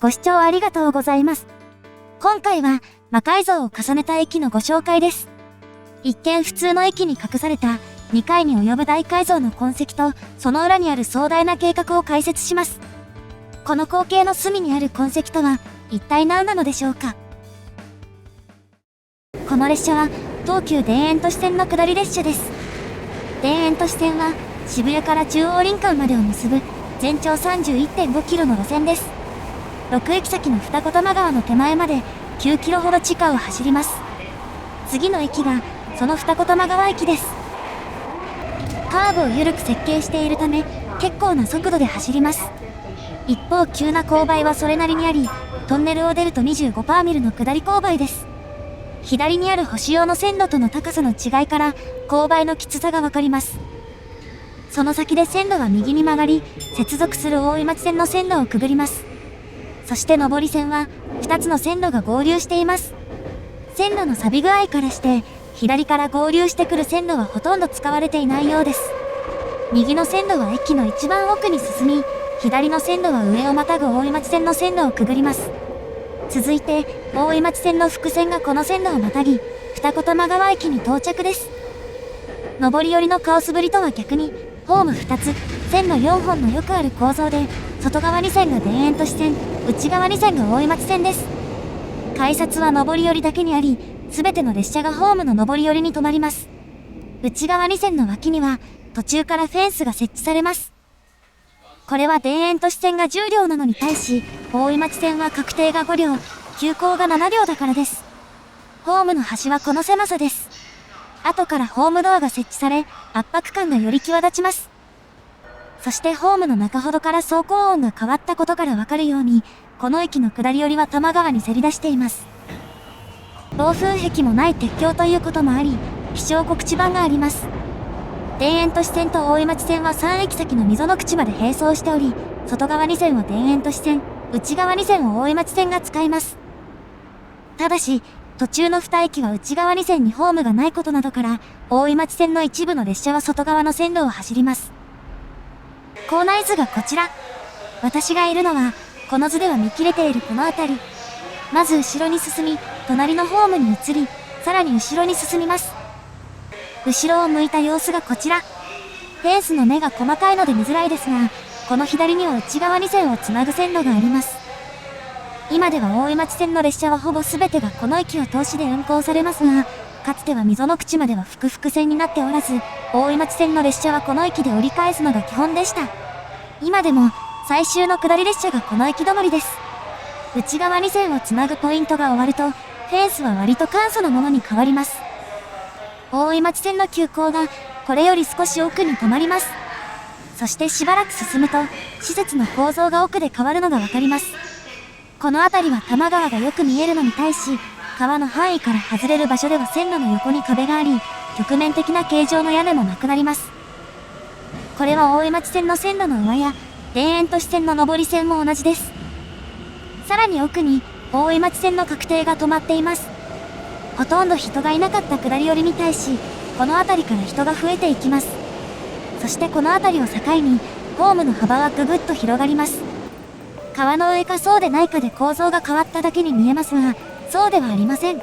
ご視聴ありがとうございます。今回は魔改造を重ねた駅のご紹介です。一見普通の駅に隠された2回に及ぶ大改造の痕跡とその裏にある壮大な計画を解説します。この光景の隅にある痕跡とは一体何なのでしょうか。この列車は東急田園都市線の下り列車です。田園都市線は渋谷から中央林間までを結ぶ全長 31.5 キロの路線です。6駅先の二子玉川の手前まで9キロほど地下を走ります。次の駅がその二子玉川駅です。カーブを緩く設計しているため結構な速度で走ります。一方急な勾配はそれなりにあり、トンネルを出ると 25% ミルの下り勾配です。左にある星用の線路との高さの違いから勾配のきつさがわかります。その先で線路は右に曲がり、接続する大井町線の線路をくぐります。そして上り線は2つの線路が合流しています。線路の錆び具合からして左から合流してくる線路はほとんど使われていないようです。右の線路は駅の一番奥に進み、左の線路は上をまたぐ大井町線の線路をくぐります。続いて大井町線の副線がこの線路をまたぎ、二子玉川駅に到着です。上り寄りのカオスぶりとは逆に、ホーム2つ、線路4本のよくある構造で、外側2線が田園都市線、内側2線が大井町線です。改札は上り寄りだけにあり、すべての列車がホームの上り寄りに止まります。内側2線の脇には、途中からフェンスが設置されます。これは田園都市線が10両なのに対し、大井町線は確定が5両、急行が7両だからです。ホームの端はこの狭さです。後からホームドアが設置され、圧迫感がより際立ちます。そしてホームの中ほどから走行音が変わったことからわかるように、この駅の下り寄りは多摩川にせり出しています。暴風壁もない鉄橋ということもあり、気象告知板があります。田園都市線と大井町線は3駅先の溝の口まで並走しており、外側2線は田園都市線、内側2線を大井町線が使います。ただし、途中の2駅は内側2線にホームがないことなどから、大井町線の一部の列車は外側の線路を走ります。構内図がこちら。私がいるのは、この図では見切れているこの辺り。まず後ろに進み、隣のホームに移り、さらに後ろに進みます。後ろを向いた様子がこちら。フェンスの目が細かいので見づらいですが、この左には内側2線をつなぐ線路があります。今では大井町線の列車はほぼ全てがこの駅を通しで運行されますが、かつては溝の口までは複々線になっておらず、大井町線の列車はこの駅で折り返すのが基本でした。今でも最終の下り列車がこの駅止まりです。内側2線をつなぐポイントが終わると、フェンスは割と簡素なものに変わります。大井町線の急行がこれより少し奥に止まります。そしてしばらく進むと、施設の構造が奥で変わるのがわかります。この辺りは多摩川がよく見えるのに対し、川の範囲から外れる場所では線路の横に壁があり、曲面的な形状の屋根もなくなります。これは大井町線の線路の上や、田園都市線の上り線も同じです。さらに奥に、大井町線の確定が止まっています。ほとんど人がいなかった下り寄りに対し、この辺りから人が増えていきます。そしてこの辺りを境に、ホームの幅はぐぐっと広がります。川の上かそうでないかで構造が変わっただけに見えますが、そうではありません。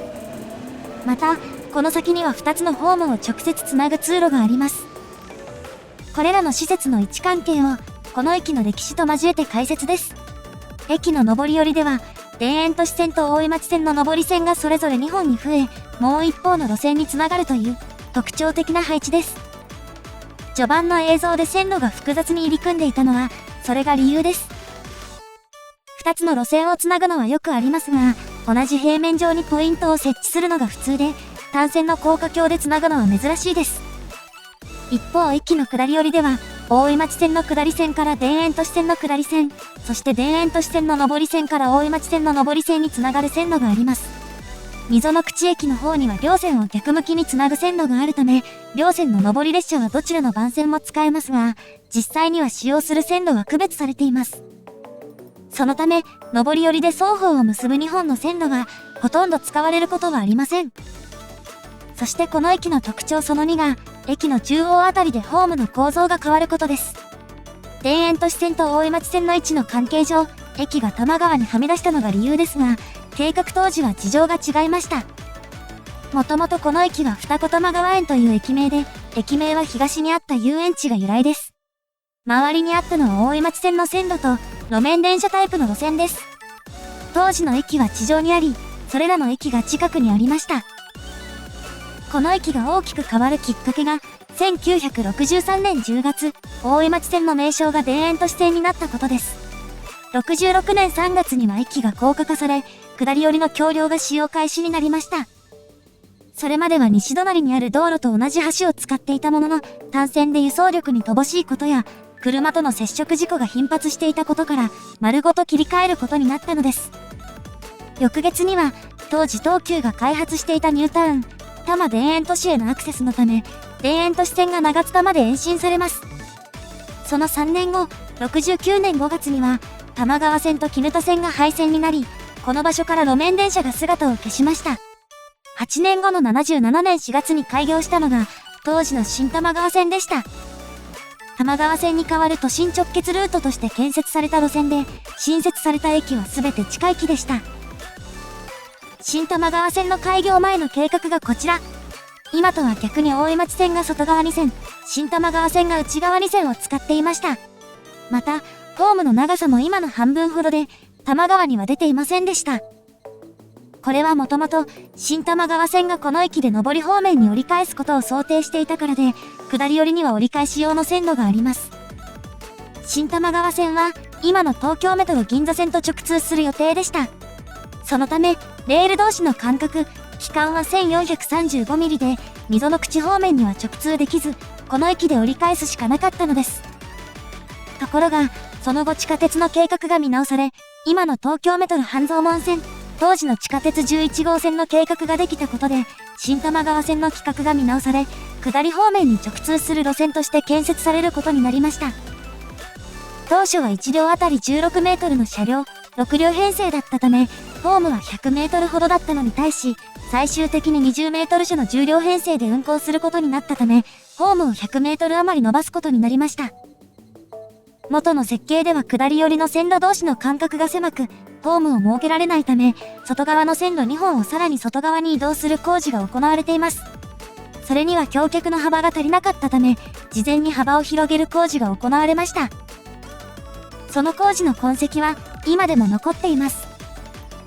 また、この先には2つのホームを直接つなぐ通路があります。これらの施設の位置関係を、この駅の歴史と交えて解説です。駅の上り寄りでは、田園都市線と大井町線の上り線がそれぞれ2本に増え、もう一方の路線につながるという特徴的な配置です。序盤の映像で線路が複雑に入り組んでいたのは、それが理由です。2つの路線をつなぐのはよくありますが、同じ平面上にポイントを設置するのが普通で、単線の高架橋でつなぐのは珍しいです。一方駅の下り寄りでは、大井町線の下り線から田園都市線の下り線、そして田園都市線の上り線から大井町線の上り線につながる線路があります。溝の口駅の方には両線を逆向きにつなぐ線路があるため、両線の上り列車はどちらの番線も使えますが、実際には使用する線路は区別されています。そのため、上り寄りで双方を結ぶ2本の線路がほとんど使われることはありません。そしてこの駅の特徴その2が、駅の中央あたりでホームの構造が変わることです。田園都市線と大井町線の位置の関係上、駅が多摩川にはみ出したのが理由ですが、計画当時は事情が違いました。もともとこの駅は二子玉川園という駅名で、駅名は東にあった遊園地が由来です。周りにあったのは大井町線の線路と路面電車タイプの路線です。当時の駅は地上にあり、それらの駅が近くにありました。この駅が大きく変わるきっかけが、1963年10月、大井町線の名称が田園都市線になったことです。66年3月には駅が高架化され、下り寄りの橋梁が使用開始になりました。それまでは西隣にある道路と同じ橋を使っていたものの、単線で輸送力に乏しいことや、車との接触事故が頻発していたことから、丸ごと切り替えることになったのです。翌月には、当時東急が開発していたニュータウン、多摩田園都市へのアクセスのため、田園都市線が長津田まで延伸されます。その3年後、69年5月には、多摩川線と絹田線が廃線になり、この場所から路面電車が姿を消しました。8年後の77年4月に開業したのが、当時の新多摩川線でした。多摩川線に代わる都心直結ルートとして建設された路線で、新設された駅はすべて地下駅でした。新多摩川線の開業前の計画がこちら。今とは逆に大井町線が外側2線、新多摩川線が内側2線を使っていました。また、ホームの長さも今の半分ほどで、多摩川には出ていませんでした。これはもともと、新多摩川線がこの駅で上り方面に折り返すことを想定していたからで、下り寄りには折り返し用の線路があります。新多摩川線は、今の東京メトロ銀座線と直通する予定でした。そのため、レール同士の間隔、期間は 1435 ミリで、溝の口方面には直通できず、この駅で折り返すしかなかったのです。ところが、その後地下鉄の計画が見直され、今の東京メトロ半蔵門線、当時の地下鉄11号線の計画ができたことで、新多摩川線の規格が見直され、下り方面に直通する路線として建設されることになりました。当初は1両あたり16メートルの車両、6両編成だったため、ホームは100メートルほどだったのに対し、最終的に20メートル車の10両編成で運行することになったため、ホームを100メートル余り伸ばすことになりました。元の設計では下り寄りの線路同士の間隔が狭く、ホームを設けられないため、外側の線路2本をさらに外側に移動する工事が行われています。それには橋脚の幅が足りなかったため、事前に幅を広げる工事が行われました。その工事の痕跡は、今でも残っています。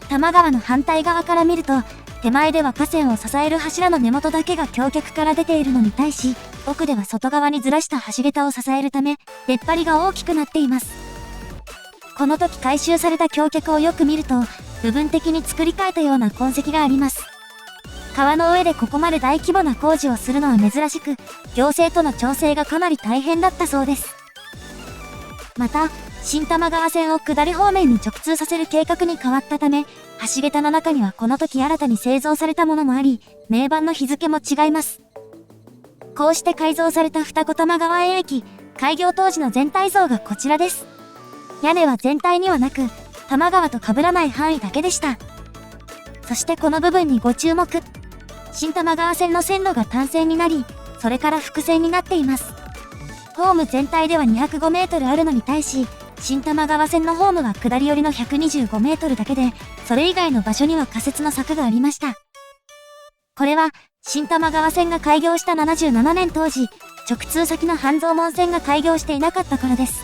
多摩川の反対側から見ると、手前では架線を支える柱の根元だけが橋脚から出ているのに対し、奥では外側にずらした橋桁を支えるため、出っ張りが大きくなっています。この時回収された橋脚をよく見ると、部分的に作り変えたような痕跡があります。川の上でここまで大規模な工事をするのは珍しく、行政との調整がかなり大変だったそうです。また、新多摩川線を下り方面に直通させる計画に変わったため、橋桁の中にはこの時新たに製造されたものもあり、名板の日付も違います。こうして改造された二子玉川園駅、開業当時の全体像がこちらです。屋根は全体にはなく、多摩川と被らない範囲だけでした。そしてこの部分にご注目。新多摩川線の線路が単線になり、それから複線になっています。ホーム全体では205メートルあるのに対し、新多摩川線のホームは下り寄りの125メートルだけで、それ以外の場所には仮設の柵がありました。これは、新多摩川線が開業した77年当時、直通先の半蔵門線が開業していなかったからです。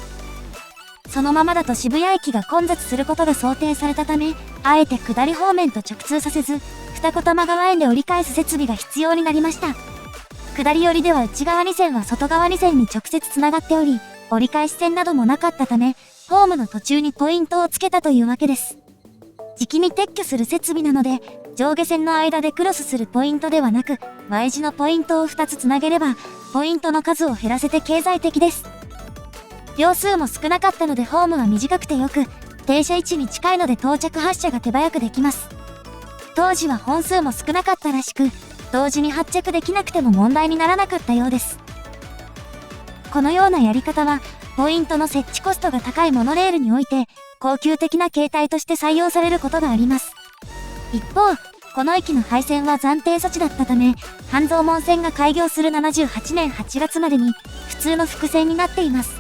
そのままだと渋谷駅が混雑することが想定されたため、あえて下り方面と直通させず、二子玉川園で折り返す設備が必要になりました。下り寄りでは内側2線は外側2線に直接つながっており、折り返し線などもなかったため、ホームの途中にポイントをつけたというわけです。時期に撤去する設備なので、上下線の間でクロスするポイントではなく、Y 字のポイントを2つつなげれば、ポイントの数を減らせて経済的です。両数も少なかったのでホームは短くてよく、停車位置に近いので到着発車が手早くできます。当時は本数も少なかったらしく、同時に発着できなくても問題にならなかったようです。このようなやり方は、ポイントの設置コストが高いモノレールにおいて、高級的な形態として採用されることがあります。一方、この駅の廃線は暫定措置だったため、半蔵門線が開業する78年8月までに、普通の複線になっています。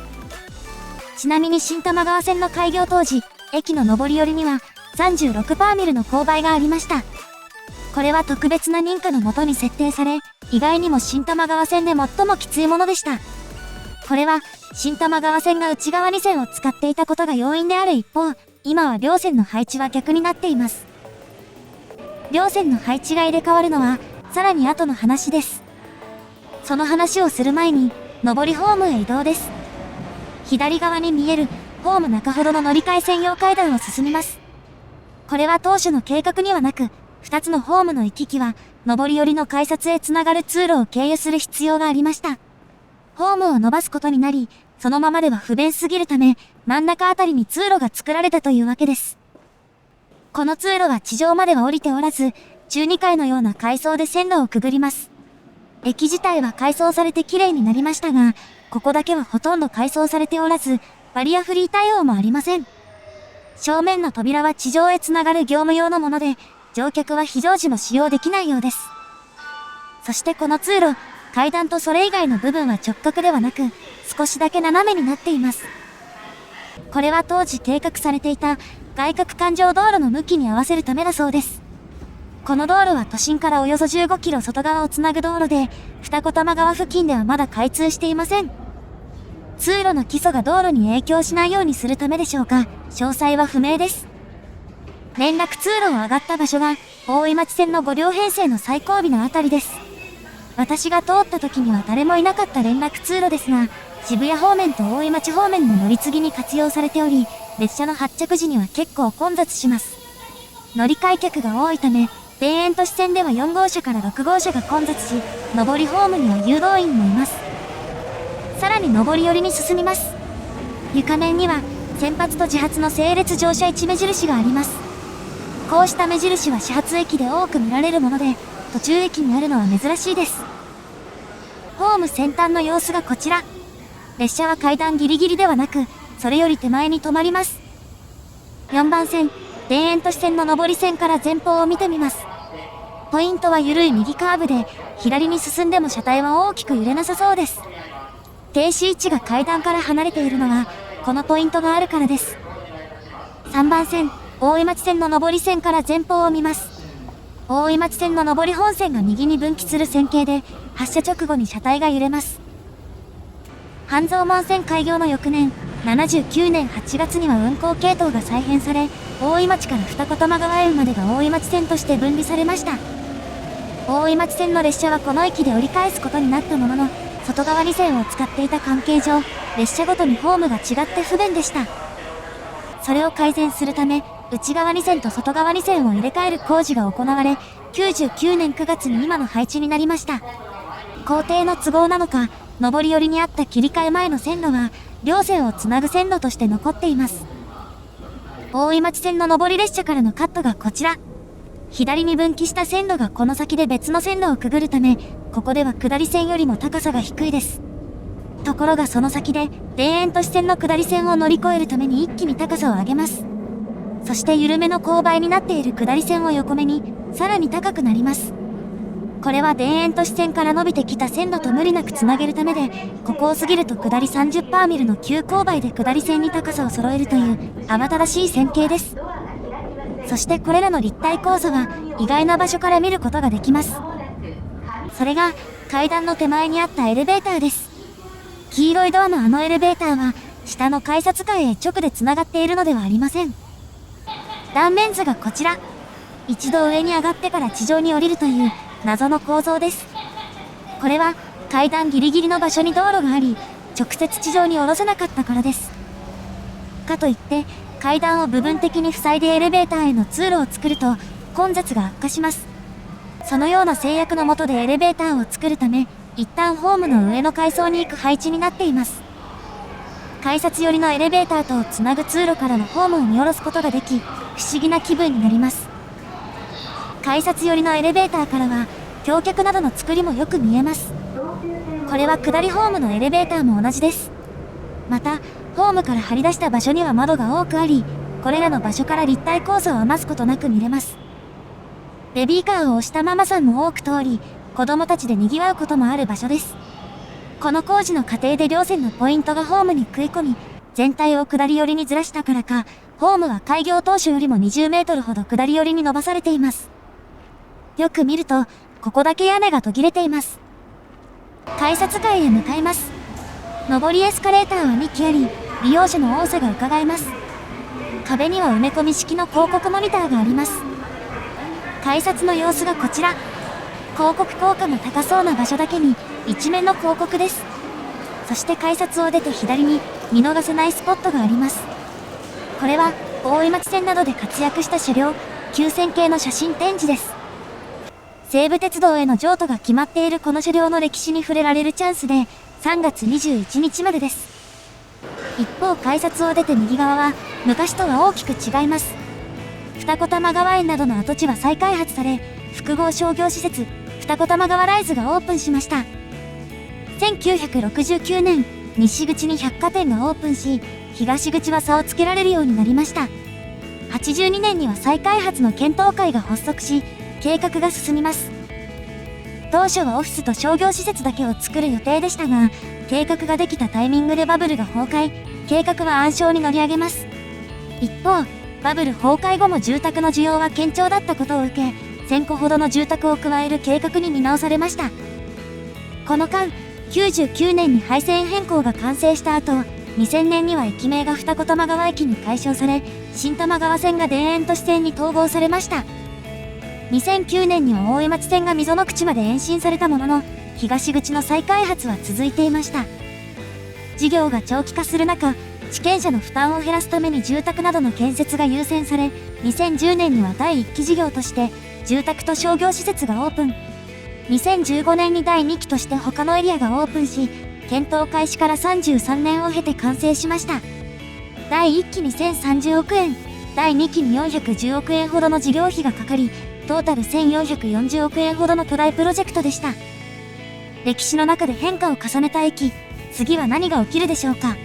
ちなみに新多摩川線の開業当時、駅の上り寄りには36%ミルの勾配がありました。これは特別な認可のもとに設定され、意外にも新玉川線で最もきついものでした。これは、新玉川線が内側2線を使っていたことが要因である一方、今は両線の配置は逆になっています。両線の配置が入れ替わるのは、さらに後の話です。その話をする前に、上りホームへ移動です。左側に見える、ホーム中ほどの乗り換え専用階段を進みます。これは当初の計画にはなく、2つのホームの行き来は、上り寄りの改札へつながる通路を経由する必要がありました。ホームを伸ばすことになり、そのままでは不便すぎるため、真ん中あたりに通路が作られたというわけです。この通路は地上までは降りておらず、中2階のような階層で線路をくぐります。駅自体は改装されて綺麗になりましたが、ここだけはほとんど改装されておらず、バリアフリー対応もありません。正面の扉は地上へつながる業務用のもので、乗客は非常時も使用できないようです。そしてこの通路、階段とそれ以外の部分は直角ではなく、少しだけ斜めになっています。これは当時計画されていた外角環状道路の向きに合わせるためだそうです。この道路は都心からおよそ15キロ外側をつなぐ道路で、二子玉川付近ではまだ開通していません。通路の基礎が道路に影響しないようにするためでしょうか、詳細は不明です。連絡通路を上がった場所が、大井町線の5両編成の最後尾のあたりです。私が通った時には誰もいなかった連絡通路ですが、渋谷方面と大井町方面の乗り継ぎに活用されており、列車の発着時には結構混雑します。乗り換え客が多いため、田園都市線では4号車から6号車が混雑し、上りホームには誘導員もいます。さらに上り寄りに進みます。床面には、先発と自発の整列乗車位置目印があります。こうした目印は始発駅で多く見られるもので、途中駅にあるのは珍しいです。ホーム先端の様子がこちら。列車は階段ギリギリではなく、それより手前に止まります。4番線、田園都市線の上り線から前方を見てみます。ポイントは緩い右カーブで、左に進んでも車体は大きく揺れなさそうです。停止位置が階段から離れているのは、このポイントがあるからです。3番線、大井町線の上り線から前方を見ます。大井町線の上り本線が右に分岐する線形で、発車直後に車体が揺れます。半蔵門線開業の翌年、79年8月には運行系統が再編され、大井町から二子玉川園までが大井町線として分離されました。大井町線の列車はこの駅で折り返すことになったものの、外側2線を使っていた関係上、列車ごとにホームが違って不便でした。それを改善するため、内側2線と外側2線を入れ替える工事が行われ、99年9月に今の配置になりました。工程の都合なのか、上り寄りにあった切り替え前の線路は、両線をつなぐ線路として残っています。大井町線の上り列車からのカットがこちら。左に分岐した線路がこの先で別の線路をくぐるため、ここでは下り線よりも高さが低いです。ところがその先で、田園都市線の下り線を乗り越えるために一気に高さを上げます。そして緩めの勾配になっている下り線を横目に、さらに高くなります。これは田園都市線から伸びてきた線路と無理なくつなげるためで、ここを過ぎると下り30%ミルの急勾配で下り線に高さを揃えるという慌ただしい線形です。そしてこれらの立体構造は意外な場所から見ることができます。それが階段の手前にあったエレベーターです。黄色いドアのあのエレベーターは下の改札階へ直でつながっているのではありません。断面図がこちら。一度上に上がってから地上に降りるという謎の構造です。これは階段ギリギリの場所に道路があり、直接地上に降ろせなかったからです。かといって階段を部分的に塞いでエレベーターへの通路を作ると混雑が悪化します。そのような制約の下でエレベーターを作るため、一旦ホームの上の階層に行く配置になっています。改札寄りのエレベーターとをつなぐ通路からのホームを見下ろすことができ、不思議な気分になります。改札寄りのエレベーターからは橋脚などの作りもよく見えます。これは下りホームのエレベーターも同じです。またホームから張り出した場所には窓が多くあり、これらの場所から立体構造を余すことなく見れます。ベビーカーを押したママさんも多く通り、子供たちで賑わうこともある場所です。この工事の過程で両線のポイントがホームに食い込み、全体を下り寄りにずらしたからか、ホームは開業当初よりも20メートルほど下り寄りに伸ばされています。よく見ると、ここだけ屋根が途切れています。改札階へ向かいます。上りエスカレーターは2基あり、利用者の多さが伺えます。壁には埋め込み式の広告モニターがあります。改札の様子がこちら。広告効果の高そうな場所だけに、一面の広告です。そして改札を出て左に、見逃せないスポットがあります。これは、大井町線などで活躍した車両、9000系の写真展示です。西武鉄道への譲渡が決まっているこの車両の歴史に触れられるチャンスで、3月21日までです。一方改札を出て右側は、昔とは大きく違います。二子玉川園などの跡地は再開発され、複合商業施設、二子玉川ライズがオープンしました。1969年、西口に百貨店がオープンし、東口は差をつけられるようになりました。82年には再開発の検討会が発足し、計画が進みます。当初はオフィスと商業施設だけを作る予定でしたが、計画ができたタイミングでバブルが崩壊、計画は暗礁に乗り上げます。一方、バブル崩壊後も住宅の需要は堅調だったことを受け、1000戸ほどの住宅を加える計画に見直されました。この間、99年に廃線変更が完成した後、2000年には駅名が二子玉川駅に改称され、新玉川線が田園都市線に統合されました。2009年には大江町線が溝の口まで延伸されたものの、東口の再開発は続いていました。事業が長期化する中、地権者の負担を減らすために住宅などの建設が優先され、2010年には第1期事業として、住宅と商業施設がオープン。2015年に第2期として他のエリアがオープンし、検討開始から33年を経て完成しました。第1期に1030億円、第2期に410億円ほどの事業費がかかり、トータル1440億円ほどの巨大プロジェクトでした。歴史の中で変化を重ねた駅、次は何が起きるでしょうか。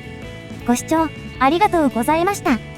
ご視聴ありがとうございました。